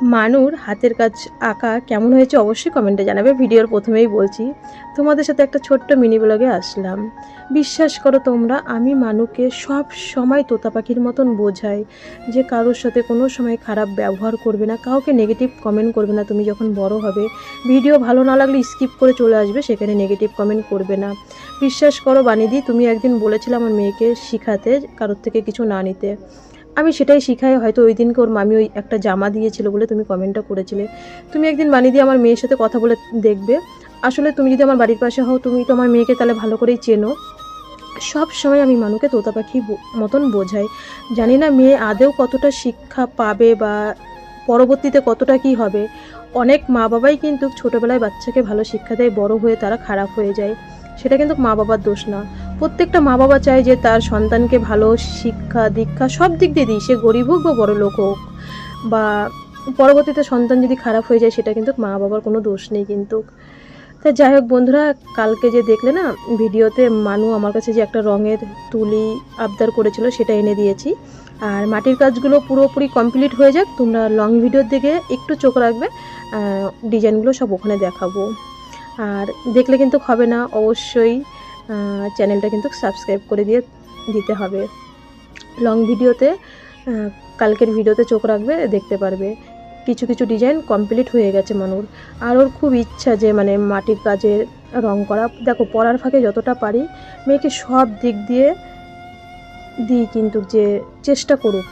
মানুর হাতের কাজ আঁকা কেমন হয়েছে অবশ্যই কমেন্টে জানাবে। ভিডিওর প্রথমেই বলছি, তোমাদের সাথে একটা ছোট্ট মিনি ব্লগে আসলাম। বিশ্বাস করো তোমরা, আমি মানুকে সব সময় তোতা পাখির মতন বোঝাই যে কারোর সাথে কোনো সময় খারাপ ব্যবহার করবে না, কাউকে নেগেটিভ কমেন্ট করবে না। তুমি যখন বড় হবে, ভিডিও ভালো না লাগলে স্কিপ করে চলে আসবে, সেখানে নেগেটিভ কমেন্ট করবে না। বিশ্বাস করো বানিদি, তুমি একদিন বলেছিলে আমার মেয়েকে শিখাতে কারোর থেকে কিছু না নিতে। আমি সেটাই শিখাই। হয়তো ওই দিনকে ওর মামি ওই একটা জামা দিয়েছিল বলে তুমি কমেন্টটা করেছিলে। তুমি একদিন বানিয়ে দিয়ে আমার মেয়ের সাথে কথা বলে দেখবে। আসলে তুমি যদি আমার বাড়ির পাশে হও, তুমি তো আমার মেয়েকে তাহলে ভালো করেই চেনো। সব সময় আমি মানুকে তোতা পাখি মতন বোঝাই। জানি না মেয়ে আদেও কতটা শিক্ষা পাবে বা পরবর্তীতে কতটা কি হবে। অনেক মা বাবাই কিন্তু ছোটোবেলায় বাচ্চাকে ভালো শিক্ষা দেয়, বড় হয়ে তারা খারাপ হয়ে যায়। সেটা কিন্তু মা বাবার দোষ না। প্রত্যেকটা মা বাবা চায় যে তার সন্তানকে ভালো শিক্ষা দীক্ষা সব দিক দিয়ে দিই, সে গরিব হোক বা বড় লোক হোক। বা পরবর্তীতে সন্তান যদি খারাপ হয়ে যায়, সেটা কিন্তু মা বাবার কোনো দোষ নেই কিন্তু। তা যাই হোক বন্ধুরা, কালকে যে দেখলে না ভিডিওতে, মানু আমার কাছে যে একটা রঙের তুলি আবদার করেছিল, সেটা এনে দিয়েছি। আর মাটির কাজগুলো পুরোপুরি কমপ্লিট হয়ে যাক, তোমরা লং ভিডিওর দিকে একটু চোখ রাখবে। ডিজাইনগুলো সব ওখানে দেখাবো। আর দেখলে কিন্তু হবে না, অবশ্যই চ্যানেলটা কিন্তু সাবস্ক্রাইব করে দিতে হবে। লং ভিডিওতে, কালকের ভিডিওতে চোখ রাখবে, দেখতে পারবে। কিছু কিছু ডিজাইন কমপ্লিট হয়ে গেছে মানুর। আর ওর খুব ইচ্ছা যে মানে মাটির কাজে রং করা। দেখো, পড়ার ফাঁকে যতটা পারি মেয়েকে সব দিক দিয়ে দিই, কিন্তু যে চেষ্টা করুক